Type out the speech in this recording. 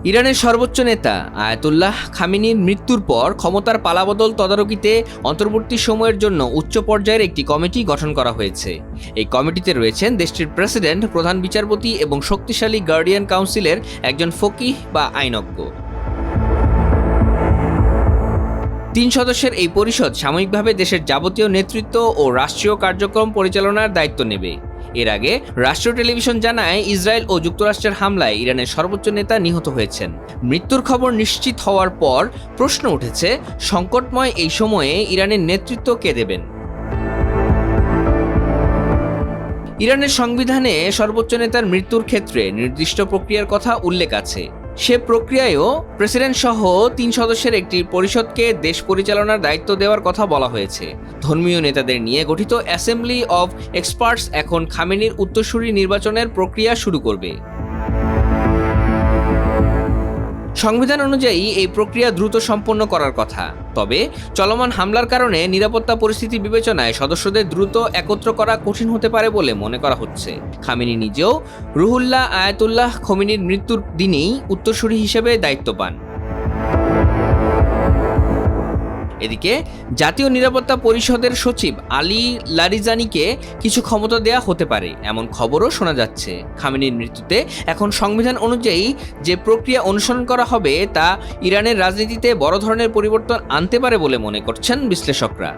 ইরানের সর্বোচ্চ নেতা আয়াতুল্লাহ খামেনির মৃত্যুর পর ক্ষমতার পালাবদল তদারকিতে অন্তর্বর্তী সময়ের জন্য উচ্চ পর্যায়ের একটি কমিটি গঠন করা হয়েছে। এই কমিটিতে রয়েছেন দেশটির প্রেসিডেন্ট, প্রধান বিচারপতি এবং শক্তিশালী গার্ডিয়ান কাউন্সিলের একজন ফকিহ বা আইনজ্ঞ। ৩ সদস্যের এই পরিষদ সাময়িকভাবে দেশের যাবতীয় নেতৃত্ব ও রাষ্ট্রীয় কার্যক্রম পরিচালনার দায়িত্ব নেবে। এর আগে রাষ্ট্রীয় টেলিভিশন জানায়, ইসরায়েল ও যুক্তরাষ্ট্রের হামলায় ইরানের সর্বোচ্চ নেতা নিহত হয়েছেন। মৃত্যুর খবর নিশ্চিত হওয়ার পর প্রশ্ন উঠেছে, সংকটময় এই সময়ে ইরানের নেতৃত্ব কে দেবেন? ইরানের সংবিধানে সর্বোচ্চ নেতার মৃত্যুর ক্ষেত্রে নির্দিষ্ট প্রক্রিয়ার কথা উল্লেখ আছে। সে প্রক্রিয়ায়ও প্রেসিডেন্ট সহ ৩ সদস্যের একটি পরিষদকে দেশ পরিচালনার দায়িত্ব দেওয়ার কথা বলা হয়েছে। ধর্মীয় নেতাদের নিয়ে গঠিত অ্যাসেম্বলি অব এক্সপার্টস এখন খামেনির উত্তরসূরি নির্বাচনের প্রক্রিয়া শুরু করবে। সংবিধান অনুযায়ী এই প্রক্রিয়া দ্রুত সম্পন্ন করার কথা। তবে চলমান হামলার কারণে নিরাপত্তা পরিস্থিতি বিবেচনায় সদস্যদের দ্রুত একত্র করা কঠিন হতে পারে বলে মনে করা হচ্ছে। খামেনি নিজেও রুহুল্লাহ আয়াতুল্লাহ খোমেনির মৃত্যুর দিনেই উত্তরসূরি হিসেবে দায়িত্ব পান। এদিকে জাতীয় নিরাপত্তা পরিষদের সচিব আলী লারিজানিকে কিছু ক্ষমতা দেয়া হতে পারে, এমন খবরও শোনা যাচ্ছে। খামেনির মৃত্যুতে এখন সংবিধান অনুযায়ী যে প্রক্রিয়া অনুসরণ করা হবে তা ইরানের রাজনীতিতে বড় ধরনের পরিবর্তন আনতে পারে বলে মনে করছেন বিশ্লেষকরা।